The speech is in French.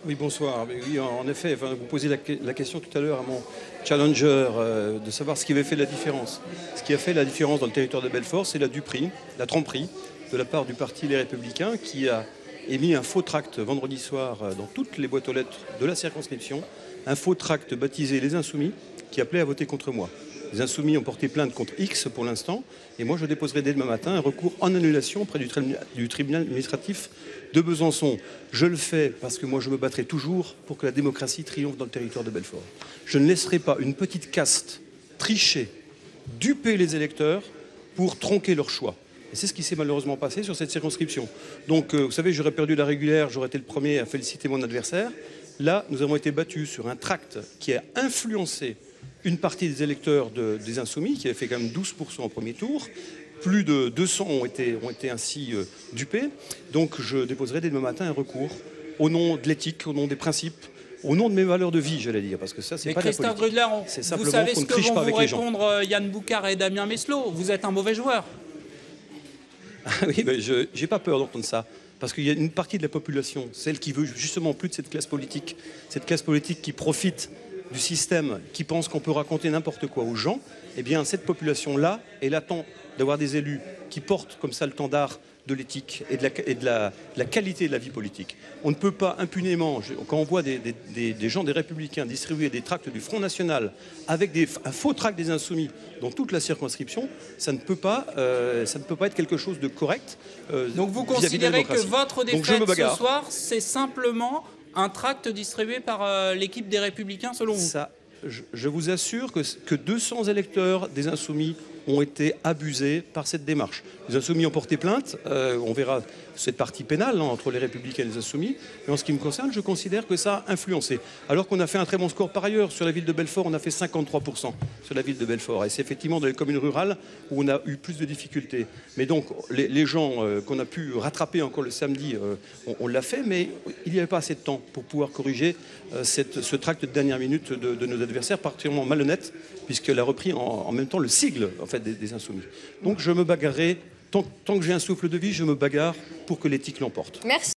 Oui, bonsoir. Oui, en effet, enfin, vous posez la question tout à l'heure à mon challenger de savoir ce qui avait fait la différence. Ce qui a fait la différence dans le territoire de Belfort, c'est la duperie, la tromperie de la part du parti Les Républicains qui a émis un faux tract vendredi soir dans toutes les boîtes aux lettres de la circonscription, un faux tract baptisé Les Insoumis qui appelait à voter contre moi. Les Insoumis ont porté plainte contre X pour l'instant, et moi je déposerai dès demain matin un recours en annulation auprès du tribunal administratif de Besançon. Je le fais parce que moi je me battrai toujours pour que la démocratie triomphe dans le territoire de Belfort. Je ne laisserai pas une petite caste tricher, duper les électeurs pour tronquer leur choix. Et c'est ce qui s'est malheureusement passé sur cette circonscription. Donc, vous savez, j'aurais perdu la régulière, j'aurais été le premier à féliciter mon adversaire. Là, nous avons été battus sur un tract qui a influencé une partie des électeurs des Insoumis, qui avait fait quand même 12% au premier tour. Plus de 200 ont été ainsi dupés. Donc, je déposerai dès demain matin un recours au nom de l'éthique, au nom des principes, au nom de mes valeurs de vie, j'allais dire, parce que ça, c'est pas de la politique. Christophe Grudler, vous savez ce que vont vous répondre Yann Boucard et Damien Meslot. Vous êtes un mauvais joueur. Ah oui, ben je n'ai pas peur d'entendre ça. Parce qu'il y a une partie de la population, celle qui veut justement plus de cette classe politique qui profite du système, qui pense qu'on peut raconter n'importe quoi aux gens, eh bien cette population-là, elle attend d'avoir des élus qui portent comme ça le tendard de l'éthique et de la qualité de la vie politique. On ne peut pas impunément, quand on voit des gens des Républicains distribuer des tracts du Front National avec un faux tract des Insoumis dans toute la circonscription, ça ne peut pas être quelque chose de correct. Donc vous considérez que votre défaite ce soir, c'est simplement un tract distribué par l'équipe des Républicains, selon vous? Je vous assure que 200 électeurs des Insoumis ont été abusés par cette démarche. Les Insoumis ont porté plainte, on verra cette partie pénale entre les Républicains et les Insoumis, mais en ce qui me concerne, je considère que ça a influencé. Alors qu'on a fait un très bon score par ailleurs, sur la ville de Belfort, on a fait 53% sur la ville de Belfort, et c'est effectivement dans les communes rurales où on a eu plus de difficultés. Mais donc, les gens qu'on a pu rattraper encore le samedi, on l'a fait, mais il n'y avait pas assez de temps pour pouvoir corriger ce tract de dernière minute de nos adversaires, particulièrement malhonnête, puisqu'elle a repris en même temps le sigle en fait, des Insoumis. Donc je me bagarrerai, tant que j'ai un souffle de vie, je me bagarre pour que l'éthique l'emporte. Merci.